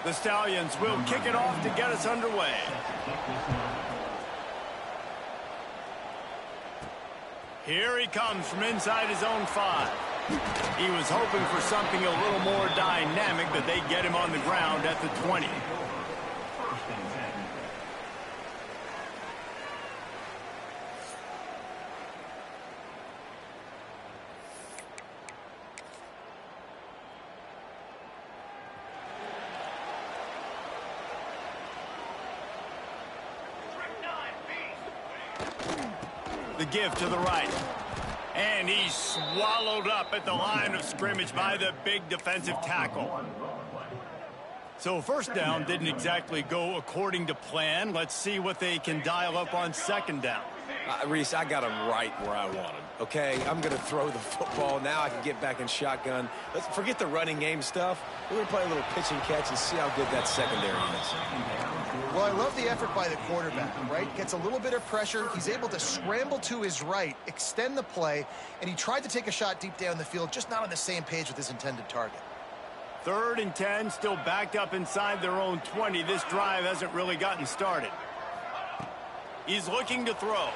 The Stallions will kick it off to get us underway. Here he comes from inside his own 5. He was hoping for something a little more dynamic, but they get him on the ground at the 20. The give to the right. And he's swallowed up at the line of scrimmage by the big defensive tackle. So first down didn't exactly go according to plan. Let's see what they can dial up on second down. Reese, I got him right where I want him. Okay, I'm going to throw the football. Now I can get back in shotgun. Let's forget the running game stuff. We're going to play a little pitch and catch and see how good that secondary is. Well, I love the effort by the quarterback, right? Gets a little bit of pressure. He's able to scramble to his right, extend the play, and he tried to take a shot deep down the field, just not on the same page with his intended target. 3rd and 10, still backed up inside their own 20. This drive hasn't really gotten started. He's looking to throw.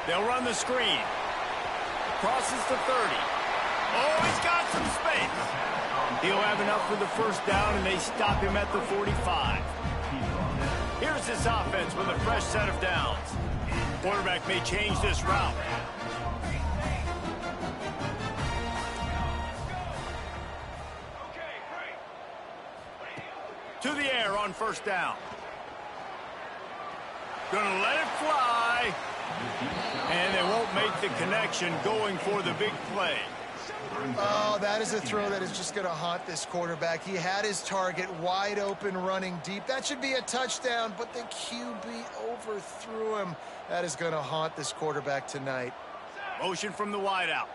They'll run the screen. Crosses to 30. Oh, he's got some space. He'll have enough for the first down, and they stop him at the 45. Here's this offense with a fresh set of downs. Quarterback may change this route. To the air on first down. Gonna let it fly. And they won't make the connection going for the big play. Oh, that is a throw that is just going to haunt this quarterback. He had his target wide open running deep. That should be a touchdown, but the QB overthrew him. That is going to haunt this quarterback tonight. Motion from the wideout.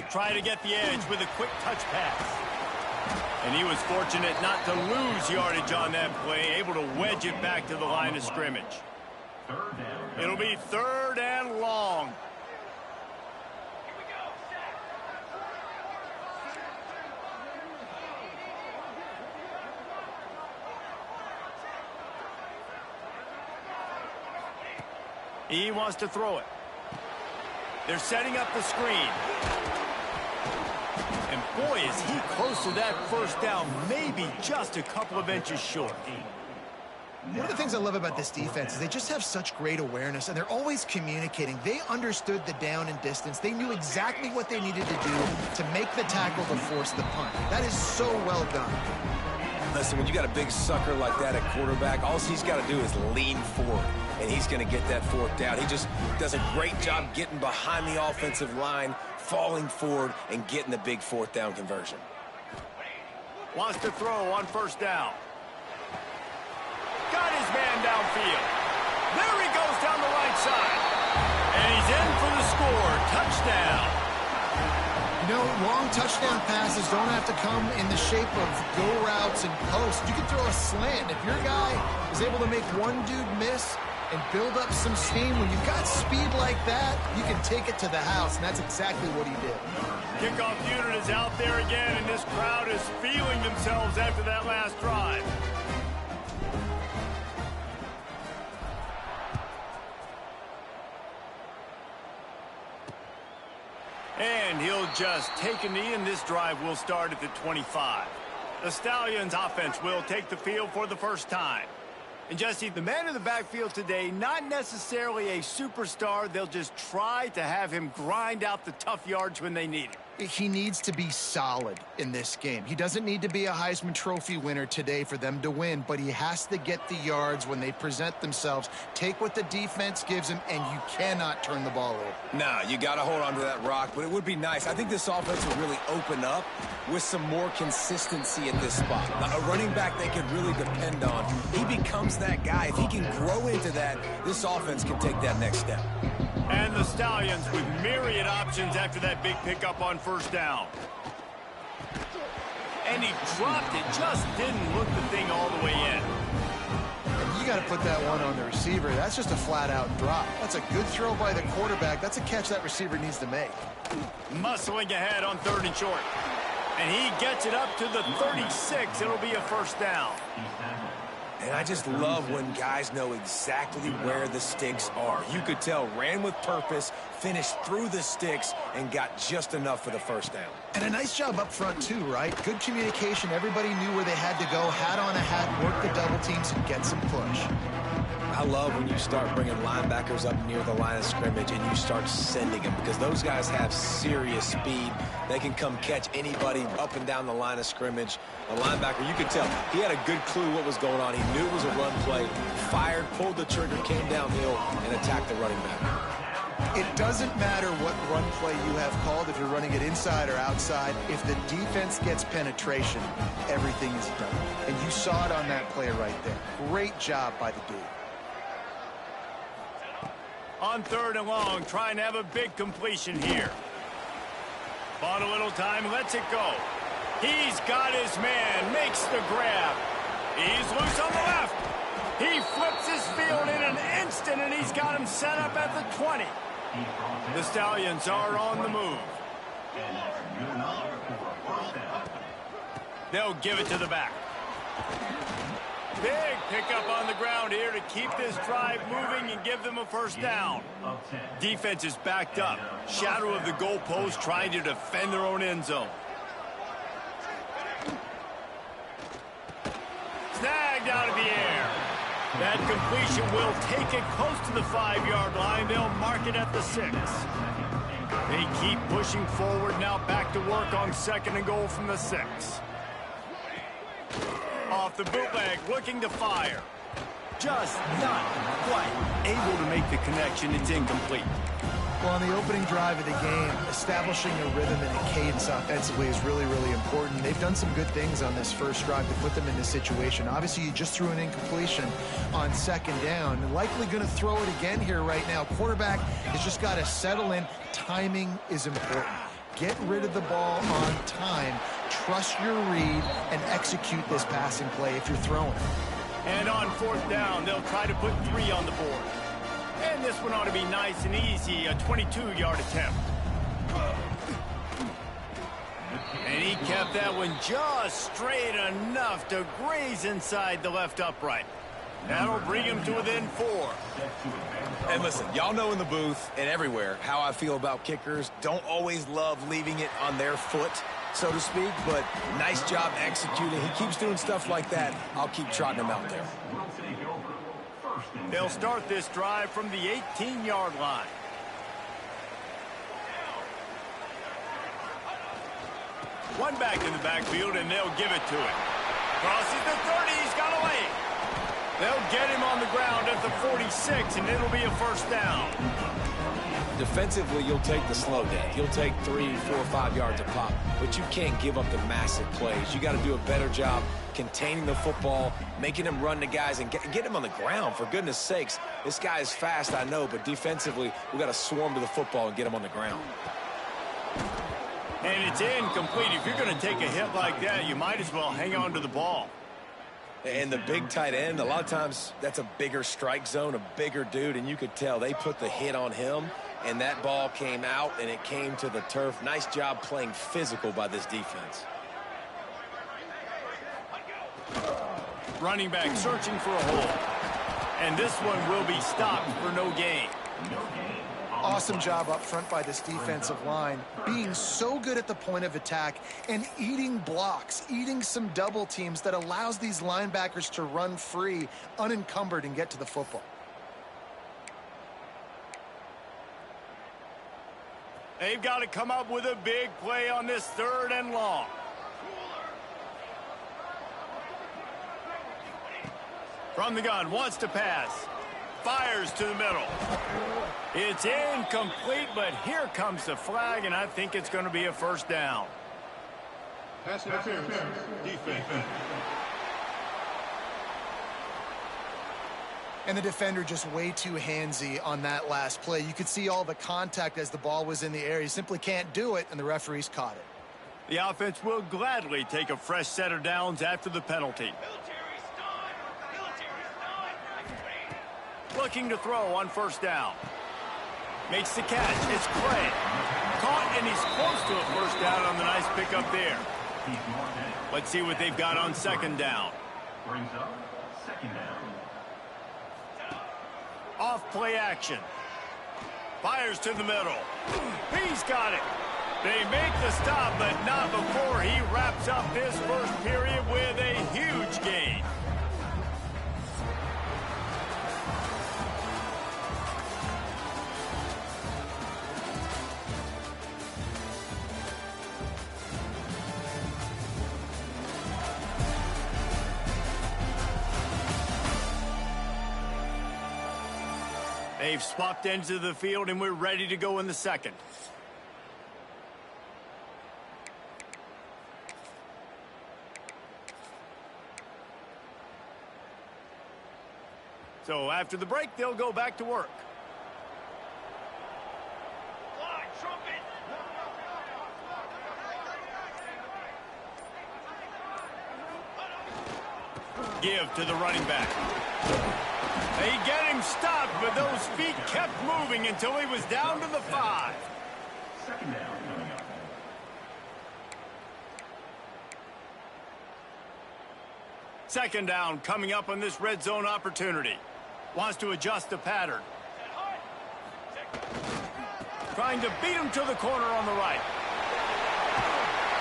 Try to get the edge with a quick touch pass. And he was fortunate not to lose yardage on that play, able to wedge it back to the line of scrimmage. It'll be 3rd and long. He wants to throw it. They're setting up the screen. And boy, is he close to that first down, maybe just a couple of inches short. One of the things I love about this defense is they just have such great awareness, and they're always communicating. They understood the down and distance. They knew exactly what they needed to do to make the tackle to force the punt. That is so well done. Listen, when you got a big sucker like that at quarterback, all he's got to do is lean forward, and he's going to get that 4th down. He just does a great job getting behind the offensive line, falling forward, and getting the big 4th down conversion. Wants to throw on first down. Got his man downfield. There he goes down the right side. And he's in for the score. Touchdown. You know, long touchdown passes don't have to come in the shape of go routes and posts. You can throw a slant. If your guy is able to make one dude miss and build up some steam, when you've got speed like that, you can take it to the house, and that's exactly what he did. Kickoff unit is out there again, and this crowd is feeling themselves after that last drive. And he'll just take a knee, and this drive will start at the 25. The Stallions offense will take the field for the first time. And Jesse, the man in the backfield today, not necessarily a superstar. They'll just try to have him grind out the tough yards when they need it. He needs to be solid in this game. He doesn't need to be a Heisman Trophy winner today for them to win, but he has to get the yards when they present themselves. Take what the defense gives him, and you cannot turn the ball over. No, you got to hold on to that rock, but it would be nice. I think this offense will really open up with some more consistency at this spot. A running back they could really depend on. He becomes that guy. If he can grow into that, this offense can take that next step. And the Stallions with myriad options after that big pickup on first down. And he dropped it, just didn't look the thing all the way in. You got to put that one on the receiver. That's just a flat-out drop. That's a good throw by the quarterback. That's a catch that receiver needs to make. Muscling ahead on 3rd and short. And he gets it up to the 36. It'll be a first down. And I just love when guys know exactly where the sticks are. You could tell, ran with purpose, finished through the sticks, and got just enough for the first down. And a nice job up front, too, right? Good communication. Everybody knew where they had to go, hat on a hat, work the double teams, and get some push. I love when you start bringing linebackers up near the line of scrimmage and you start sending them, because those guys have serious speed. They can come catch anybody up and down the line of scrimmage. A linebacker, you could tell, he had a good clue what was going on. He knew it was a run play, fired, pulled the trigger, came downhill, and attacked the running back. It doesn't matter what run play you have called, if you're running it inside or outside. If the defense gets penetration, everything is done. And you saw it on that play right there. Great job by the dude. On 3rd and long, trying to have a big completion here. Bought a little time, lets it go. He's got his man, makes the grab. He's loose on the left. He flips his field in an instant, and he's got him set up at the 20. The Stallions are on the move. They'll give it to the back. Big pickup on the ground here to keep this drive moving and give them a first down. Defense is backed up. Shadow of the goalpost, trying to defend their own end zone. Snagged out of the air. That completion will take it close to the 5-yard line. They'll mark it at the 6. They keep pushing forward now, back to work on 2nd and goal from the 6. Off the bootleg, looking to fire. Just not quite able to make the connection. It's incomplete. Well, on the opening drive of the game, establishing a rhythm and a cadence offensively is really, really important. They've done some good things on this first drive to put them in this situation. Obviously, you just threw an incompletion on 2nd down. And likely going to throw it again here right now. Quarterback has just got to settle in. Timing is important. Get rid of the ball on time. Trust your read and execute this passing play if you're throwing it. And on 4th down, they'll try to put 3 on the board. And this one ought to be nice and easy, a 22-yard attempt. And he kept that one just straight enough to graze inside the left upright. That'll bring him to within 4. And listen, y'all know in the booth and everywhere how I feel about kickers. Don't always love leaving it on their foot, so to speak, but nice job executing. He keeps doing stuff like that. I'll keep trotting him out there. They'll start this drive from the 18-yard line. One back in the backfield, and they'll give it to him. Crosses the 30, he's got away. They'll get him on the ground at the 46, and it'll be a first down. Defensively, you'll take the slow day. You'll take 3, 4, 5 yards a pop, but you can't give up the massive plays. You got to do a better job containing the football, making him run the guys, and get him on the ground, for goodness sakes. This guy is fast, I know, but defensively, we got to swarm to the football and get him on the ground. And it's incomplete. If you're going to take a hit like that, you might as well hang on to the ball. And the big tight end, a lot of times that's a bigger strike zone, a bigger dude, and you could tell they put the hit on him, and that ball came out, and it came to the turf. Nice job playing physical by this defense. Running back searching for a hole. And this one will be stopped for no gain. Awesome job up front by this defensive line, being so good at the point of attack and eating blocks, eating some double teams that allows these linebackers to run free, unencumbered, and get to the football. They've got to come up with a big play on this 3rd and long. From the gun, wants to pass. Fires to the middle. It's incomplete, but here comes the flag, and I think it's going to be a first down. Pass interference. Defense. And the defender just way too handsy on that last play. You could see all the contact as the ball was in the air. He simply can't do it, and the referees caught it. The offense will gladly take a fresh set of downs after the penalty. Looking to throw on 1st down. Makes the catch. It's Clay. Caught, and he's close to a first down on the nice pickup there. Let's see what they've got on second down. Brings up second down. Off play action. Fires to the middle. He's got it. They make the stop, but not before he wraps up this first period with a huge gain. They've swapped ends of the field, and we're ready to go in the second. So after the break, they'll go back to work. Give to the running back. They get him stopped, but those feet kept moving until he was down to the 5. Second down coming up. Second down coming up on this red zone opportunity. Wants to adjust the pattern. Trying to beat him to the corner on the right.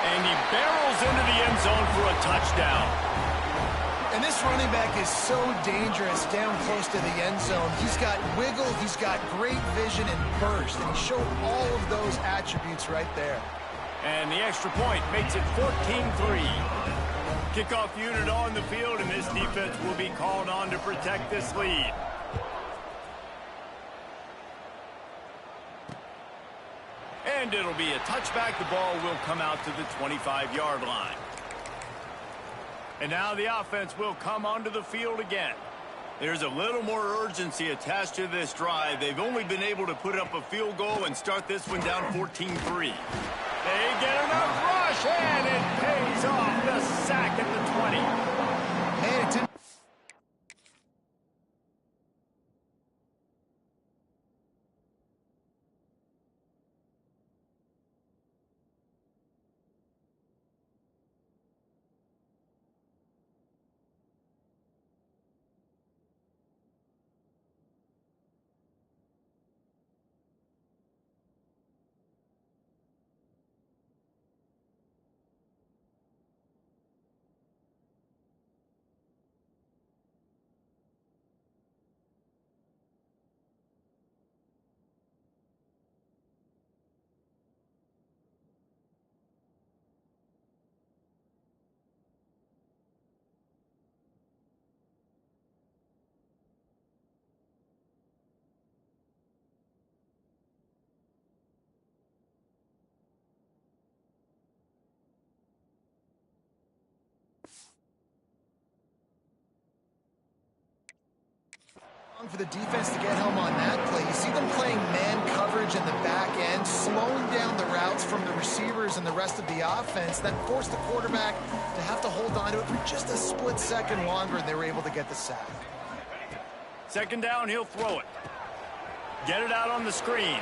And he barrels into the end zone for a touchdown. And this running back is so dangerous down close to the end zone. He's got wiggle, he's got great vision and burst, and he showed all of those attributes right there. And the extra point makes it 14-3. Kickoff unit on the field, and this defense will be called on to protect this lead. And it'll be a touchback. The ball will come out to the 25-yard line. And now the offense will come onto the field again. There's a little more urgency attached to this drive. They've only been able to put up a field goal and start this one down 14-3. They get enough rush, and it pays off. The sack at the 20. Man, it didn't. For the defense to get home on that play. You see them playing man coverage in the back end, slowing down the routes from the receivers and the rest of the offense. That forced the quarterback to have to hold on to it for just a split second longer, and they were able to get the sack. Second down, he'll throw it. Get it out on the screen.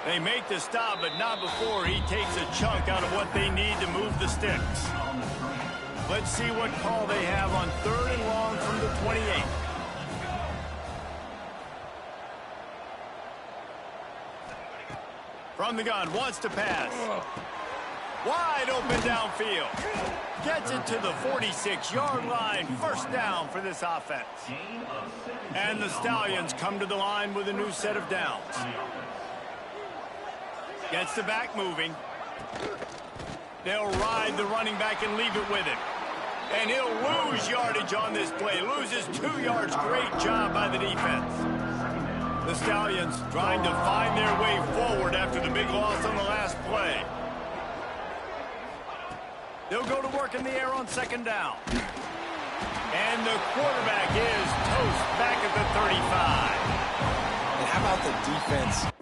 They make the stop, but not before he takes a chunk out of what they need to move the sticks. Let's see what call they have on 3rd and long from the 28. From the gun, wants to pass. Wide open downfield. Gets it to the 46-yard line. First down for this offense. And the Stallions come to the line with a new set of downs. Gets the back moving. They'll ride the running back and leave it with him. And he'll lose yardage on this play. Loses 2 yards. Great job by the defense. The Stallions trying to find their way forward after the big loss on the last play. They'll go to work in the air on second down. And the quarterback is toast back at the 35. And how about the defense?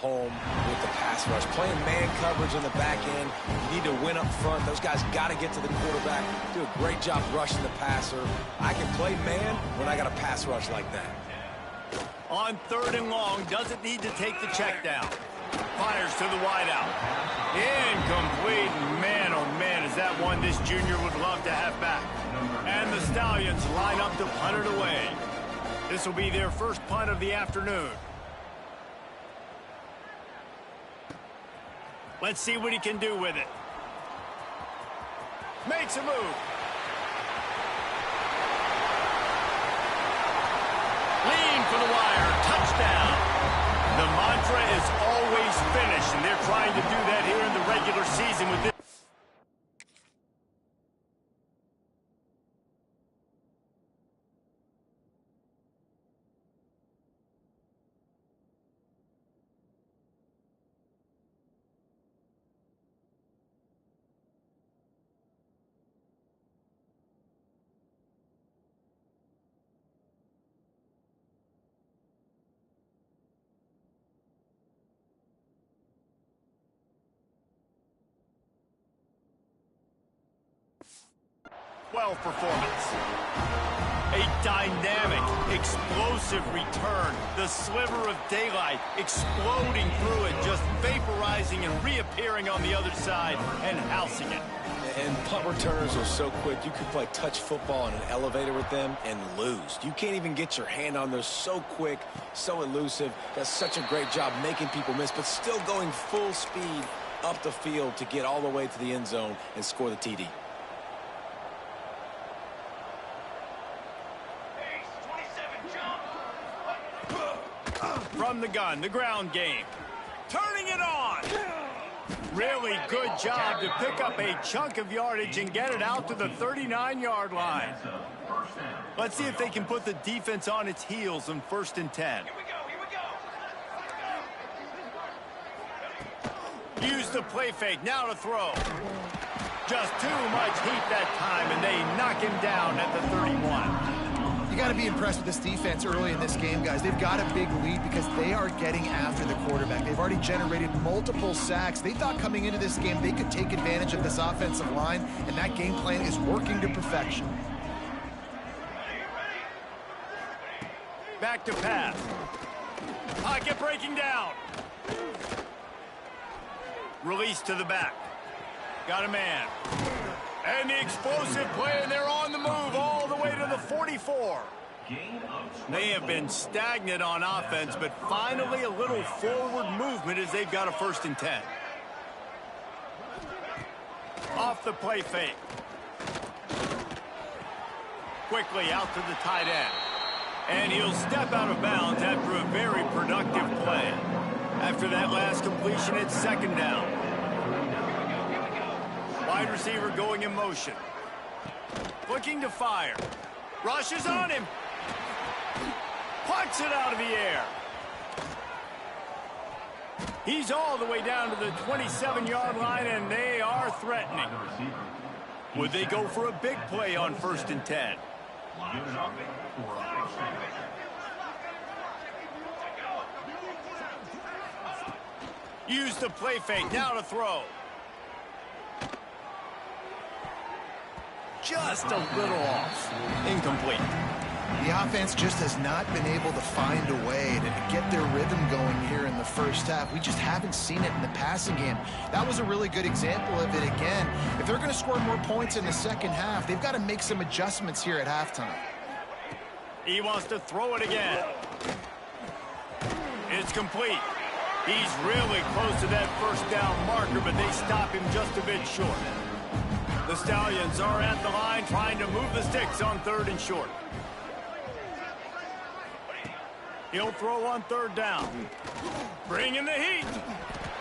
home with the pass rush. Playing man coverage in the back end. You need to win up front. Those guys got to get to the quarterback. Do a great job rushing the passer. I can play man when I got a pass rush like that. On 3rd and long, doesn't need to take the check down. Fires to the wideout. Incomplete. Man, oh man, is that one this junior would love to have back. And the Stallions line up to punt it away. This will be their first punt of the afternoon. Let's see what he can do with it. Makes a move. Lean for the wire. Touchdown. The mantra is always finish, and they're trying to do that here in the regular season with this. Performance. A dynamic, explosive return. The sliver of daylight exploding through it, just vaporizing and reappearing on the other side and housing it. And punt returners are so quick. You could play touch football in an elevator with them and lose. You can't even get your hand on those. So quick, so elusive. Does such a great job making people miss, but still going full speed up the field to get all the way to the end zone and score the TD. From the gun, the ground game. Turning it on. Really good job to pick up a chunk of yardage and get it out to the 39-yard line. Let's see if they can put the defense on its heels on 1st and 10. Use the play fake, now to throw. Just too much heat that time, and they knock him down at the 31. You got to be impressed with this defense early in this game, guys. They've got a big lead because they are getting after the quarterback. They've already generated multiple sacks. They thought coming into this game they could take advantage of this offensive line, and that game plan is working to perfection. Back to pass. Pocket breaking down. Release to the back. Got a man. And the explosive play, and they're on the move all the way to the 44. They have been stagnant on offense, but finally a little forward movement as they've got a 1st and 10. Off the play fake. Quickly out to the tight end. And he'll step out of bounds after a very productive play. After that last completion, it's 2nd down. Wide receiver going in motion. Looking to fire. Rushes on him. Punts it out of the air. He's all the way down to the 27-yard line, and they are threatening. Would they go for a big play on 1st and 10? Use the play fake, now to throw. Just a little off. Incomplete. The offense just has not been able to find a way to get their rhythm going here in the first half. We just haven't seen it in the passing game. That was a really good example of it again. If they're going to score more points in the second half, they've got to make some adjustments here at halftime. He wants to throw it again. It's complete. He's really close to that 1st down marker, but they stop him just a bit short. The Stallions are at the line trying to move the sticks on 3rd and short. He'll throw on 3rd down. Bring in the heat.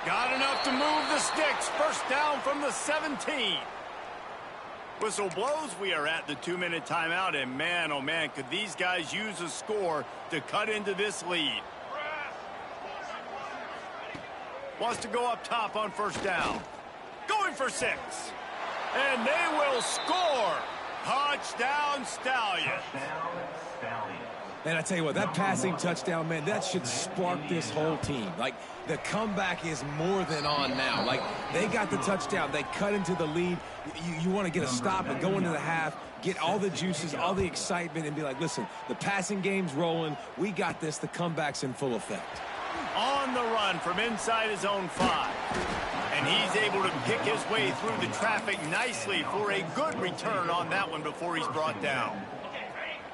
Got enough to move the sticks. 1st down from the 17. Whistle blows. We are at the 2-minute timeout, and man, oh man, could these guys use a score to cut into this lead. Wants to go up top on 1st down. Going for 6. And they will score. Touchdown, Stallions. Touchdown, Stallions. And I tell you what, that passing touchdown, man, that should spark this whole team. Like, the comeback is more than on now. Like, they got the touchdown. They cut into the lead. You want to get a stop and go into the half, get all the juices, all the excitement, and be like, listen, the passing game's rolling. We got this. The comeback's in full effect. On the run from inside his own 5. And he's able to pick his way through the traffic nicely for a good return on that one before he's brought down.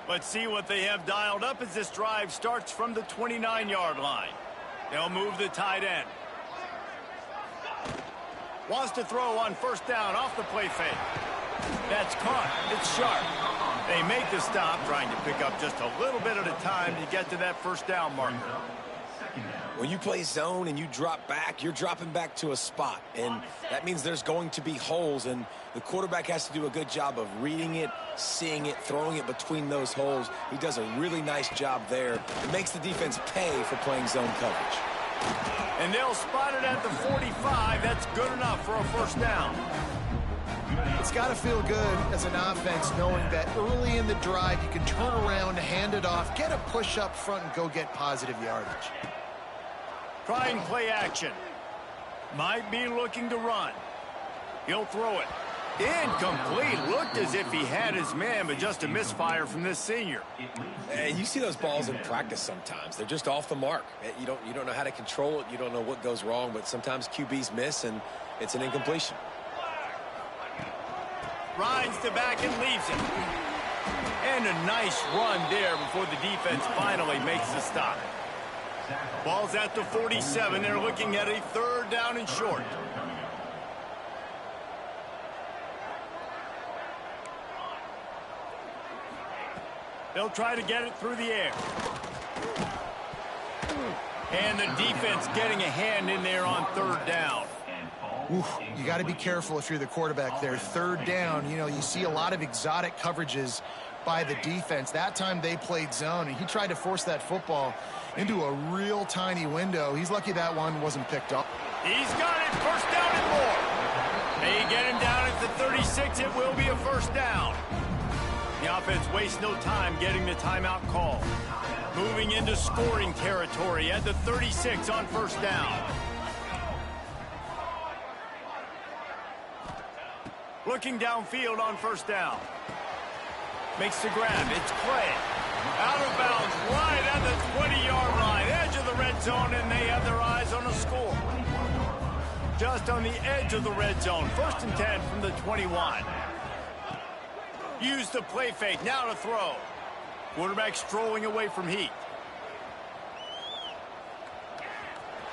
Let's see what they have dialed up as this drive starts from the 29-yard line. They'll move the tight end. Wants to throw on first down off the play fake. That's caught. It's sharp. They make the stop, trying to pick up just a little bit at a time to get to that first down marker. When you play zone and you drop back, you're dropping back to a spot. And that means there's going to be holes, and the quarterback has to do a good job of reading it, seeing it, throwing it between those holes. He does a really nice job there. It makes the defense pay for playing zone coverage. And they'll spot it at the 45. That's good enough for a first down. It's got to feel good as an offense knowing that early in the drive you can turn around, hand it off, get a push up front, and go get positive yardage. Trying play action. Might be looking to run. He'll throw it. Incomplete. Looked as if he had his man, but just a misfire from this senior. And you see those balls in practice sometimes. They're just off the mark. You don't know how to control it. You don't know what goes wrong, but sometimes QBs miss, and it's an incompletion. Rides to back and leaves it. And a nice run there before the defense finally makes the stop. Ball's at the 47. They're looking at a third down and short. They'll try to get it through the air. And the defense getting a hand in there on third down. Oof, you got to be careful if you're the quarterback there. Third down, you see a lot of exotic coverages by the defense. That time they played zone, and he tried to force that football into a real tiny window. He's lucky that one wasn't picked up. He's got it. First down and more. They get him down at the 36. It will be a first down. The offense wastes no time getting the timeout call. Moving into scoring territory at the 36 on first down. Looking downfield on first down. Makes the grab. It's Clay. Out of bounds right at the 20-yard line. Edge of the red zone, and they have their eyes on a score. Just on the edge of the red zone. First and 10 from the 21. Use the play fake. Now to throw. Quarterback strolling away from heat.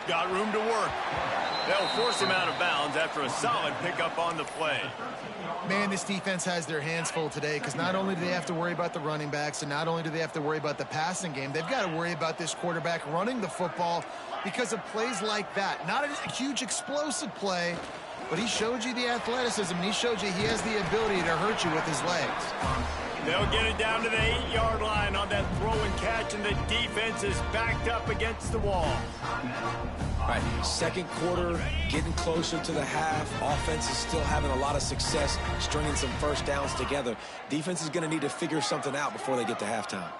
Got room to work. They'll force him out of bounds after a solid pickup on the play. Man, this defense has their hands full today because not only do they have to worry about the running backs and not only do they have to worry about the passing game, they've got to worry about this quarterback running the football because of plays like that. Not a huge explosive play, but he showed you the athleticism, and he showed you he has the ability to hurt you with his legs. They'll get it down to the 8-yard line on that throw and catch, and the defense is backed up against the wall. All right, second quarter, getting closer to the half. Offense is still having a lot of success stringing some first downs together. Defense is going to need to figure something out before they get to halftime.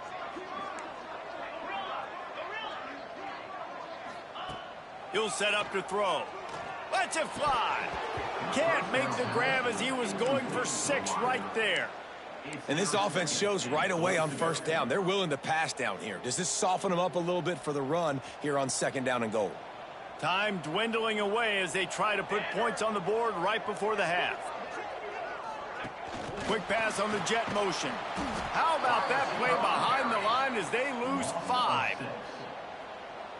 He'll set up to throw. Lets it fly. Can't make the grab as he was going for 6 right there. And this offense shows right away on first down. They're willing to pass down here. Does this soften them up a little bit for the run here on second down and goal? Time dwindling away as they try to put points on the board right before the half. Quick pass on the jet motion. How about that play behind the line as they lose 5?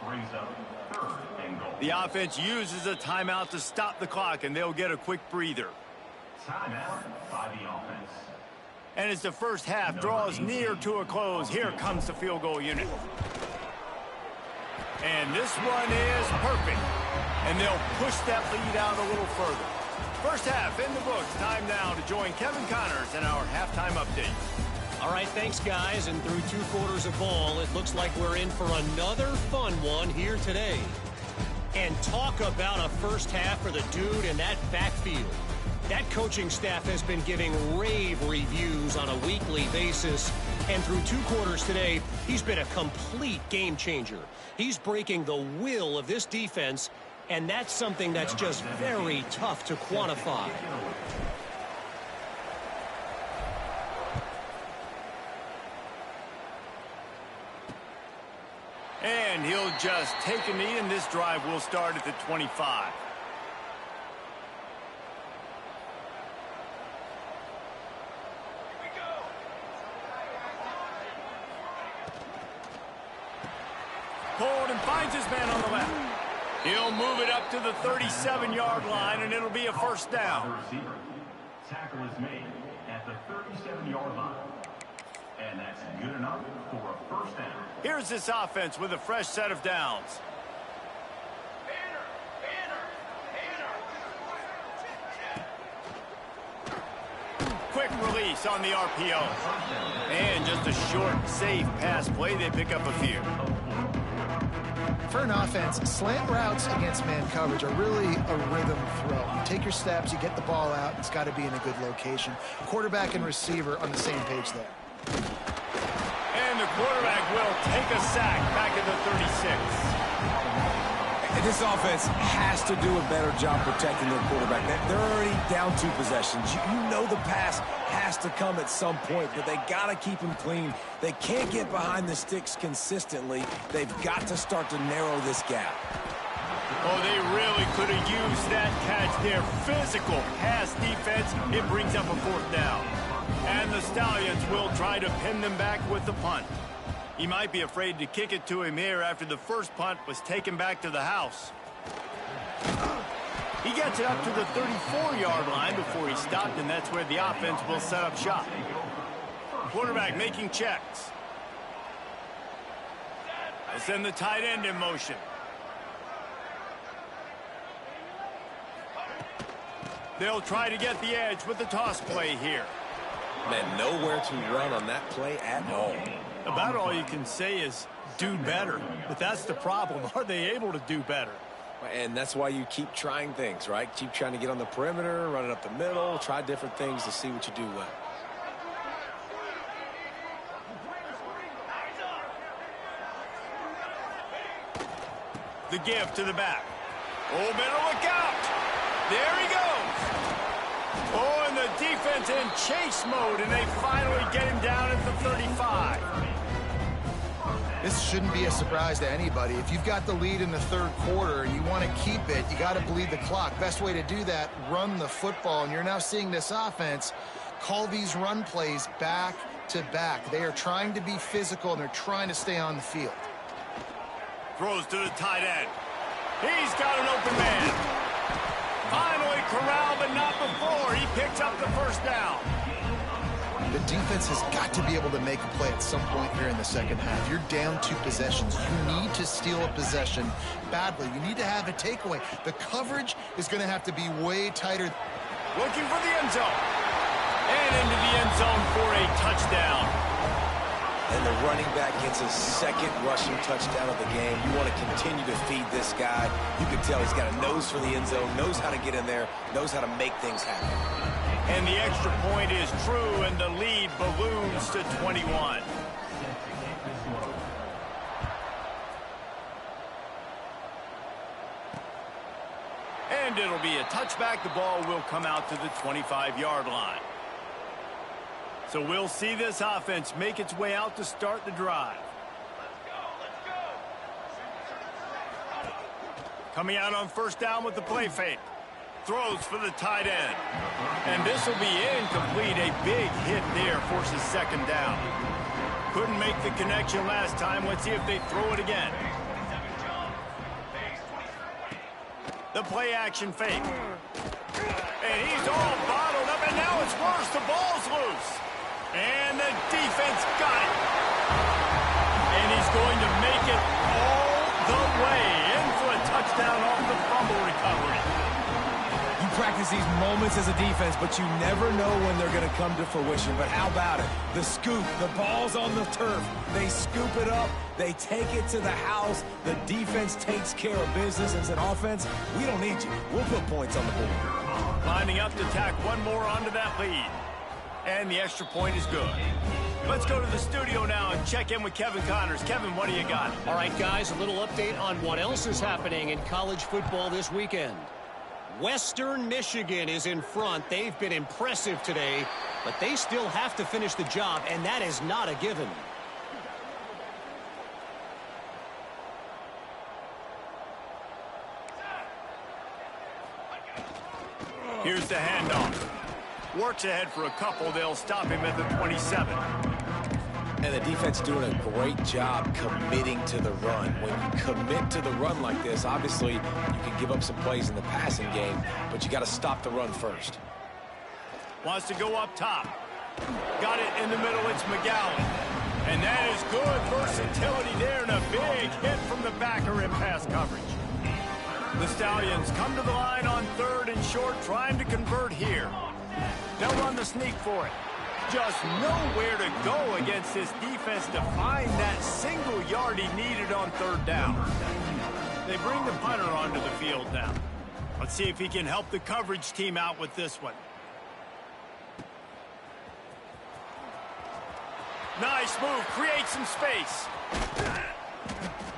Brings up third and goal. The offense uses a timeout to stop the clock, and they'll get a quick breather. Timeout by the offense. And as the first half draws near to a close, here comes the field goal unit. And this one is perfect. And they'll push that lead out a little further. First half in the books. Time now to join Kevin Connors in our halftime update. All right, thanks, guys. And through 2 quarters of ball, it looks like we're in for another fun one here today. And talk about a first half for the dude in that backfield. That coaching staff has been giving rave reviews on a weekly basis. And through 2 quarters today, he's been a complete game changer. He's breaking the will of this defense, and that's something that's just very tough to quantify. And he'll just take a knee, and this drive will start at the 25. Pulled and finds his man on the left. He'll move it up to the 37-yard line, and it'll be a first down. Tackle is made at the 37-yard line. And that's good enough for a first down. Here's this offense with a fresh set of downs. Quick release on the RPO. And just a short, safe pass play. They pick up a few. For an offense, slant routes against man coverage are really a rhythm throw. You take your steps, you get the ball out, it's got to be in a good location. Quarterback and receiver on the same page there. And the quarterback will take a sack back at the 36. And this offense has to do a better job protecting their quarterback. They're already down 2 possessions. You know the pass has to come at some point, but they got to keep him clean. They can't get behind the sticks consistently. They've got to start to narrow this gap. Oh, they really could have used that catch there. Physical pass defense. It brings up a 4th down. And the Stallions will try to pin them back with the punt. He might be afraid to kick it to him here after the first punt was taken back to the house. He gets it up to the 34-yard line before he stopped, and that's where the offense will set up shop. Quarterback making checks. They'll send the tight end in motion. They'll try to get the edge with the toss play here. Man, nowhere to run on that play at all. About all you can say is do better. But that's the problem. Are they able to do better? And that's why you keep trying things, right? Keep trying to get on the perimeter, run it up the middle, try different things to see what you do well. The give to the back. Oh, better look out. There he goes. Oh, and the defense in chase mode, and they finally get him down at the 35. This shouldn't be a surprise to anybody. If you've got the lead in the 3rd quarter and you want to keep it, you got to bleed the clock. Best way to do that, run the football. And you're now seeing this offense call these run plays back to back. They are trying to be physical, and they're trying to stay on the field. Throws to the tight end. He's got an open man. Finally corralled, but not before. He picks up the first down. The defense has got to be able to make a play at some point here in the second half. You're down 2 possessions. You need to steal a possession badly. You need to have a takeaway. The coverage is going to have to be way tighter. Looking for the end zone. And into the end zone for a touchdown. And the running back gets his 2nd rushing touchdown of the game. You want to continue to feed this guy. You can tell he's got a nose for the end zone, knows how to get in there, knows how to make things happen. And the extra point is true, and the lead balloons to 21. And it'll be a touchback. The ball will come out to the 25-yard line. So we'll see this offense make its way out to start the drive. Coming out on first down with the play fake. Throws for the tight end. And this will be incomplete. A big hit there forces 2nd down. Couldn't make the connection last time. Let's see if they throw it again. The play action fake. And he's all bottled up, and now it's worse. The ball's loose. And the defense got it. And he's going to make it all the way in for a touchdown off the fumble recovery. You practice these moments as a defense, but you never know when they're going to come to fruition. But how about it? The scoop, the ball's on the turf. They scoop it up. They take it to the house. The defense takes care of business and said, offense, we don't need you. We'll put points on the board. Lining up to tack one more onto that lead. And the extra point is good. Let's go to the studio now and check in with Kevin Connors. Kevin, what do you got? All right, guys, a little update on what else is happening in college football this weekend. Western Michigan is in front. They've been impressive today, but they still have to finish the job, and that is not a given. Here's the handoff. Works ahead for a couple. They'll stop him at the 27. And the defense doing a great job committing to the run. When you commit to the run like this, obviously you can give up some plays in the passing game, but you got to stop the run first. Wants to go up top. Got it in the middle. It's McGowan. And that is good versatility there, and a big hit from the backer in pass coverage. The Stallions come to the line on 3rd and short, trying to convert here. They'll run the sneak for it. Just nowhere to go against this defense to find that single yard he needed on 3rd down. They bring the punter onto the field now. Let's see if he can help the coverage team out with this one. Nice move, create some space.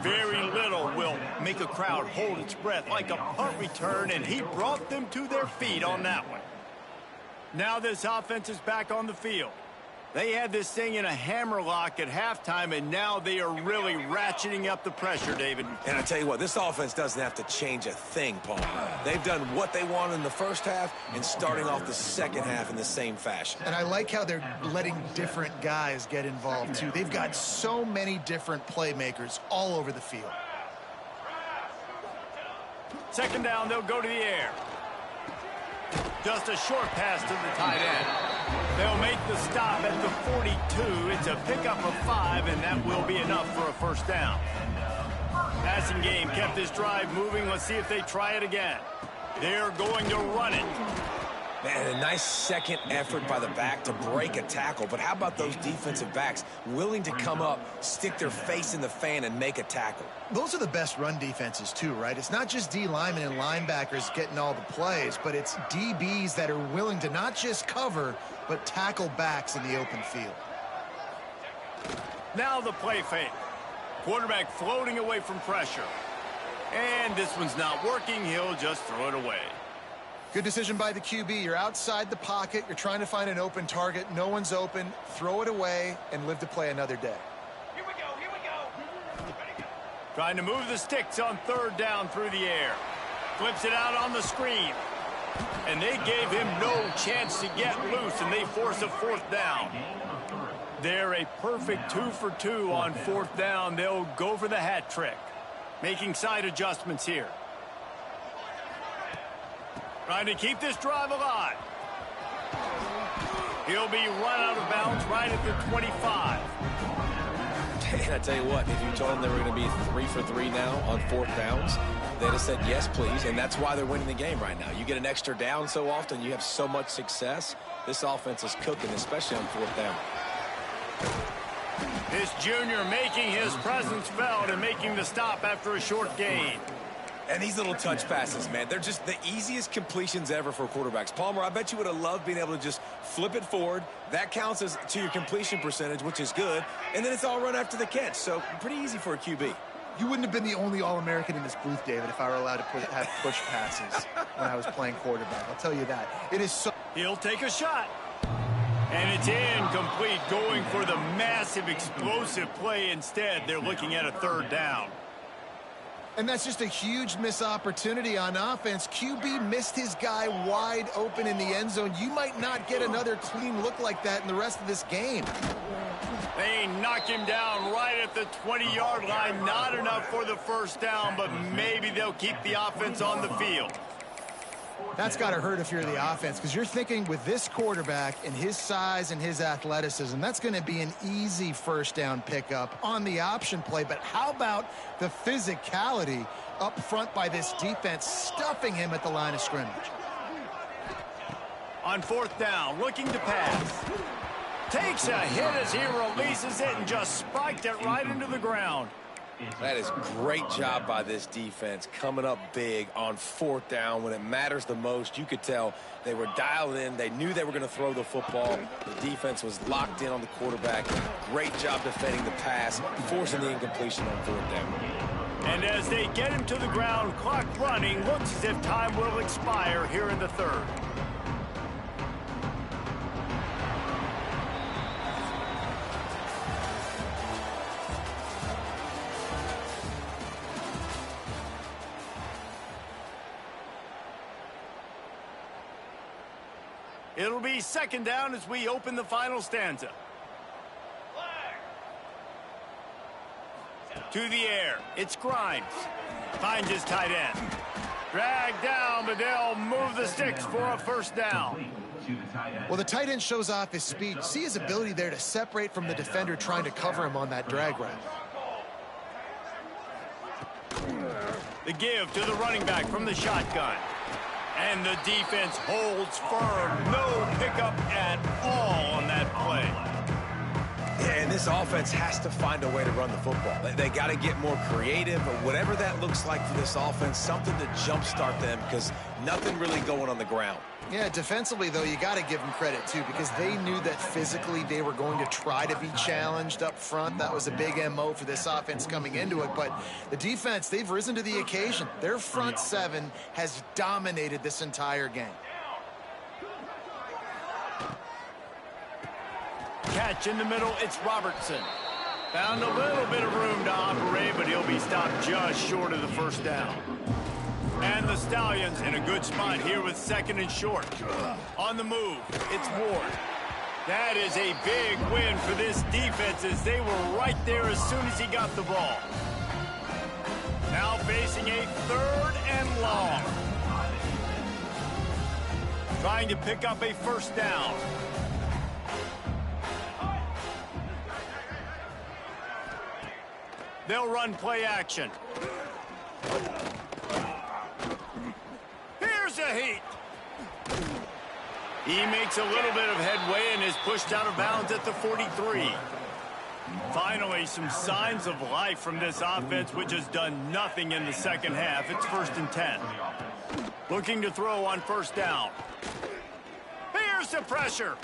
Very little will make a crowd hold its breath like a punt return, and he brought them to their feet on that one. Now this offense is back on the field. They had this thing in a hammerlock at halftime, and now they are really ratcheting up the pressure, David. And I tell you what, this offense doesn't have to change a thing, Paul. They've done what they wanted in the first half and starting off the second half in the same fashion. And I like how they're letting different guys get involved, too. They've got so many different playmakers all over the field. 2nd down, they'll go to the air. Just a short pass to the tight end. They'll make the stop at the 42. It's a pickup of 5, and that will be enough for a 1st down. Passing game kept this drive moving. Let's see if they try it again. They're going to run it. Man, a nice second effort by the back to break a tackle. But how about those defensive backs willing to come up, stick their face in the fan, and make a tackle? Those are the best run defenses, too, right? It's not just D linemen and linebackers getting all the plays, but it's DBs that are willing to not just cover, but tackle backs in the open field. Now the play fake. Quarterback floating away from pressure. And this one's not working. He'll just throw it away. Good decision by the QB. You're outside the pocket. You're trying to find an open target. No one's open. Throw it away and live to play another day. Here we go, here we go. Ready, go. Trying to move the sticks on 3rd down through the air. Flips it out on the screen. And they gave him no chance to get loose, and they force a 4th down. They're a perfect 2 for 2 on 4th down. They'll go for the hat trick. Making side adjustments here. Trying to keep this drive alive. He'll be run out of bounds right at the 25. And I tell you what, if you told them they were going to be 3 for 3 now on 4th downs, they'd have said yes, please. And that's why they're winning the game right now. You get an extra down so often, you have so much success. This offense is cooking, especially on 4th down. This junior making his presence felt and making the stop after a short gain. And these little touch passes, man, they're just the easiest completions ever for quarterbacks. Palmer, I bet you would have loved being able to just flip it forward. That counts as to your completion percentage, which is good. And then it's all run after the catch. So pretty easy for a QB. You wouldn't have been the only All-American in this booth, David, if I were allowed to have push passes when I was playing quarterback. I'll tell you that. It is so... He'll take a shot. And it's incomplete, going for the massive explosive play instead. They're looking at a 3rd down. And that's just a huge missed opportunity on offense. QB missed his guy wide open in the end zone. You might not get another clean look like that in the rest of this game. They knock him down right at the 20-yard line. Not enough for the 1st down, but maybe they'll keep the offense on the field. That's got to hurt if you're the offense, because you're thinking with this quarterback and his size and his athleticism, that's going to be an easy 1st down pickup on the option play. But how about the physicality up front by this defense, stuffing him at the line of scrimmage? On 4th down, looking to pass. Takes a hit as he releases it and just spiked it right into the ground. That is great job by this defense, coming up big on 4th down when it matters the most. You could tell they were dialed in. They knew they were going to throw the football. The defense was locked in on the quarterback. Great job defending the pass, forcing the incompletion on 4th down. And as they get him to the ground, clock running, looks as if time will expire here in the 3rd. It'll be 2nd down as we open the final stanza. To the air, it's Grimes. Finds his tight end. Dragged down, but they'll move the sticks for a 1st down. Well, the tight end shows off his speed. See his ability there to separate from the defender trying to cover him on that drag route. The give to the running back from the shotgun. And the defense holds firm. No pickup at all on that play. Yeah, and this offense has to find a way to run the football. They got to get more creative, or whatever that looks like for this offense, something to jumpstart them, because nothing really going on the ground. Yeah, defensively, though, you got to give them credit, too, because they knew that physically they were going to try to be challenged up front. That was a big MO for this offense coming into it. But the defense, they've risen to the occasion. Their front 7 has dominated this entire game. Catch in the middle, it's Robertson. Found a little bit of room to operate, but he'll be stopped just short of the 1st down. And the Stallions in a good spot here with 2nd and short. On the move, it's Ward. That is a big win for this defense, as they were right there as soon as he got the ball. Now facing a 3rd and long. Trying to pick up a 1st down. They'll run play action. Here's a heat. He makes a little bit of headway and is pushed out of bounds at the 43. Finally, some signs of life from this offense, which has done nothing in the 2nd half. It's 1st and 10. Looking to throw on 1st down. Here's the pressure.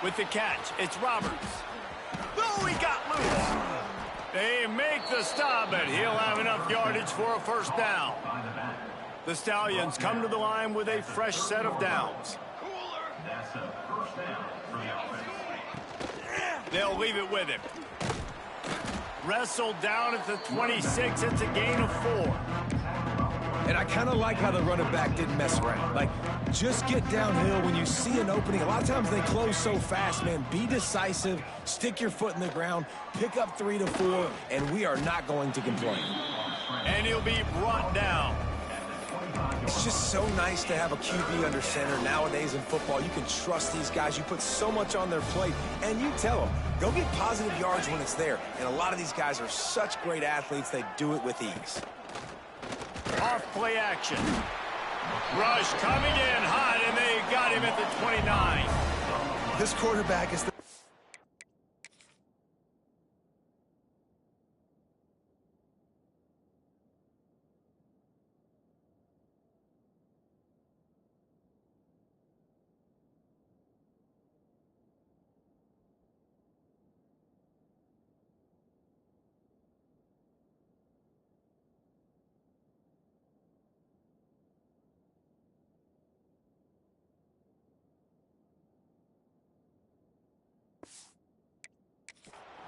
With the catch, it's Roberts. Oh, he got loose. They make the stop, but he'll have enough yardage for a 1st down. The Stallions come to the line with a fresh set of downs. That's a 1st down for the offense. They'll leave it with him. Wrestled down at the 26. It's a gain of 4. And I kind of like how the running back didn't mess around. Like, just get downhill when you see an opening. A lot of times they close so fast, man. Be decisive, stick your foot in the ground, pick up 3 to 4, and we are not going to complain. And he'll be brought down. It's just so nice to have a QB under center. Nowadays in football, you can trust these guys. You put so much on their plate, and you tell them, go get positive yards when it's there. And a lot of these guys are such great athletes, they do it with ease. Off play action. Rush coming in hot, and they got him at the 29. This quarterback is the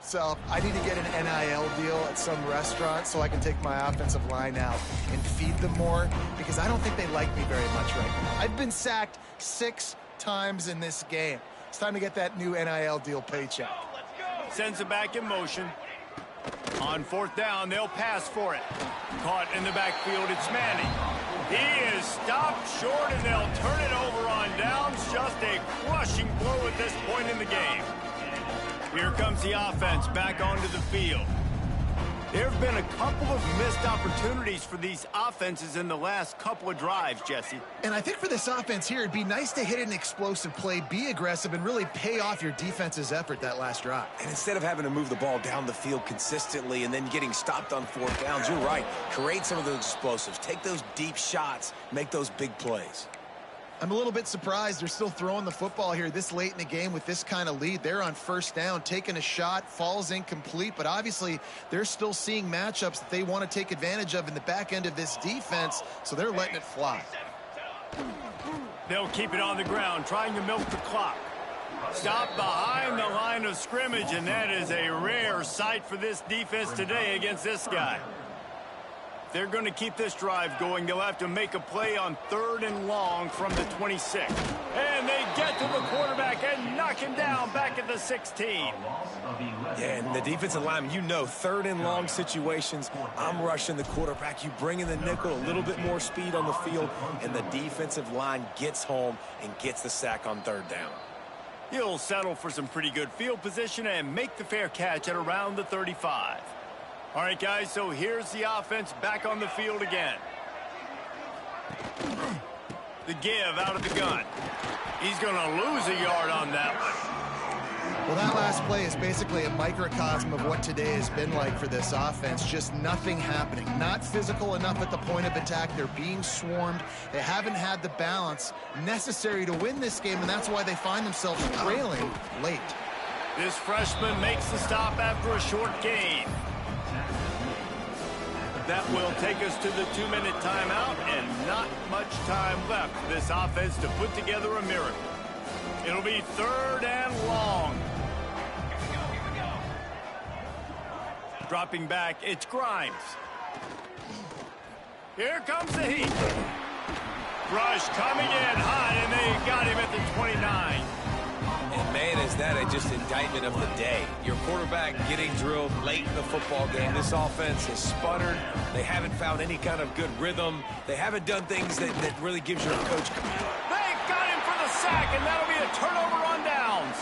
So I need to get an NIL deal at some restaurant so I can take my offensive line out and feed them more, because I don't think they like me very much right now. I've been sacked 6 times in this game. It's time to get that new NIL deal paycheck. Sends it back in motion. On 4th down, they'll pass for it. Caught in the backfield, it's Manning. He is stopped short, and they'll turn it over on downs. Just a crushing blow at this point in the game. Here comes the offense back onto the field. There have been a couple of missed opportunities for these offenses in the last couple of drives, Jesse. And I think for this offense here, it'd be nice to hit an explosive play, be aggressive, and really pay off your defense's effort that last drive. And instead of having to move the ball down the field consistently and then getting stopped on fourth downs, you're right. Create some of those explosives. Take those deep shots. Make those big plays. I'm a little bit surprised they're still throwing the football here this late in the game with this kind of lead. They're on first down, taking a shot, falls incomplete, but obviously they're still seeing matchups that they want to take advantage of in the back end of this defense, so they're letting it fly. They'll keep it on the ground, trying to milk the clock. Stop behind the line of scrimmage, and that is a rare sight for this defense today against this guy. If they're going to keep this drive going, they'll have to make a play on 3rd and long from the 26. And they get to the quarterback and knock him down back at the 16. Yeah, and the defensive lineman, 3rd and long situations, I'm rushing the quarterback. You bring in the nickel, a little bit more speed on the field, and the defensive line gets home and gets the sack on 3rd down. He'll settle for some pretty good field position and make the fair catch at around the 35. All right, guys, so here's the offense back on the field again. The give out of the gun. He's going to lose a yard on that one. Well, that last play is basically a microcosm of what today has been like for this offense. Just nothing happening. Not physical enough at the point of attack. They're being swarmed. They haven't had the balance necessary to win this game, and that's why they find themselves trailing late. This freshman makes the stop after a short gain. That will take us to the 2-minute timeout, and not much time left for this offense to put together a miracle. It'll be 3rd and long. Dropping back, it's Grimes. Here comes the heat. Rush coming in high, and they got him at the 29. And man, is that just indictment of the day. Your quarterback getting drilled late in the football game. This offense has sputtered. They haven't found any kind of good rhythm. They haven't done things that really gives your coach. They got him for the sack, and that'll be a turnover on downs.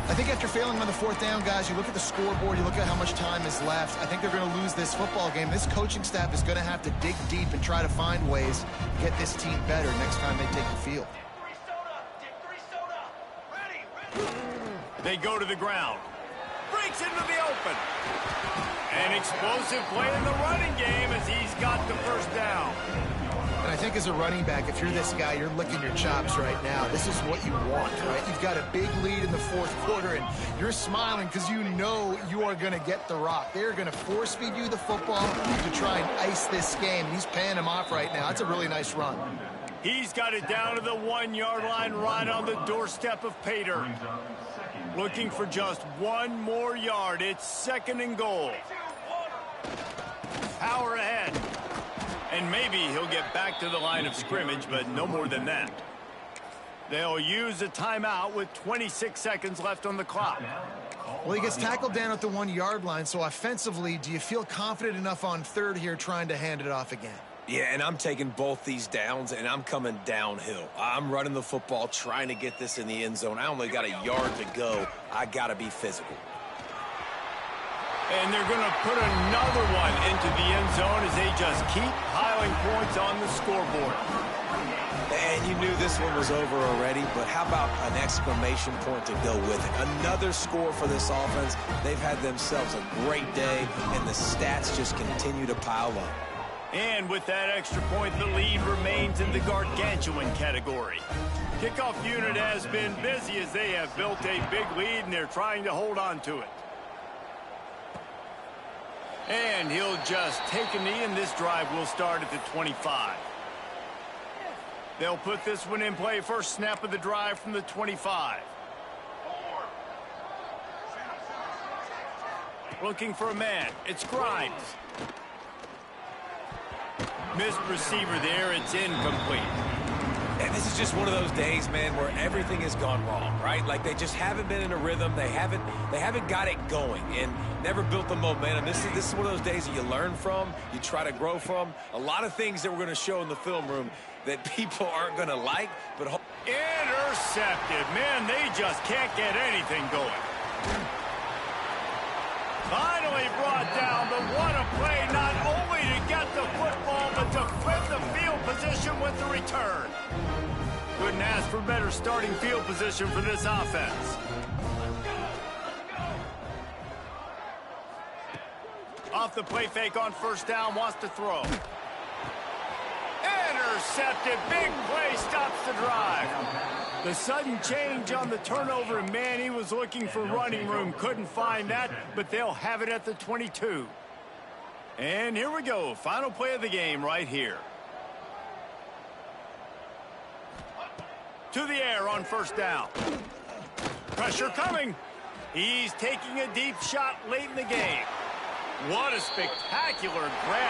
I think after failing on the 4th down, guys, you look at the scoreboard, you look at how much time is left. I think they're going to lose this football game. This coaching staff is going to have to dig deep and try to find ways to get this team better next time they take the field. They go to the ground. Breaks into the open. An explosive play in the running game as he's got the first down. And I think as a running back, if you're this guy, you're licking your chops right now. This is what you want, right? You've got a big lead in the 4th quarter, and you're smiling because you know you are going to get the rock. They're going to force feed you the football to try and ice this game. He's paying him off right now. That's a really nice run. He's got it down to the 1-yard line right on the doorstep of Pater. Looking for just one more yard. It's 2nd and goal. Power ahead. And maybe he'll get back to the line of scrimmage, but no more than that. They'll use a timeout with 26 seconds left on the clock. Well, he gets tackled down at the 1-yard line, so offensively, do you feel confident enough on 3rd here trying to hand it off again? Yeah, and I'm taking both these downs, and I'm coming downhill. I'm running the football, trying to get this in the end zone. I only got a yard to go. I got to be physical. And they're going to put another one into the end zone as they just keep piling points on the scoreboard. And you knew this one was over already, but how about an exclamation point to go with it? Another score for this offense. They've had themselves a great day, and the stats just continue to pile up. And with that extra point, the lead remains in the gargantuan category. Kickoff unit has been busy as they have built a big lead, and they're trying to hold on to it. And he'll just take a knee, and this drive will start at the 25. They'll put this one in play. First snap of the drive from the 25. Looking for a man. It's Grimes. Missed receiver there. It's incomplete. And this is just one of those days, man, where everything has gone wrong, right? Like they just haven't been in a rhythm. They haven't got it going and never built the momentum. This is one of those days that you learn from, you try to grow from. A lot of things that we're going to show in the film room that people aren't going to like, but intercepted. Man, they just can't get anything going. Finally brought down, but what a to flip the field position with the return. Couldn't ask for better starting field position for this offense. Off the play fake on first down, wants to throw. Intercepted. Big play stops the drive. The sudden change on the turnover, and man, he was looking for running room. Couldn't find that, but they'll have it at the 22. And here we go. Final play of the game right here. To the air on first down. Pressure coming. He's taking a deep shot late in the game. What a spectacular grab.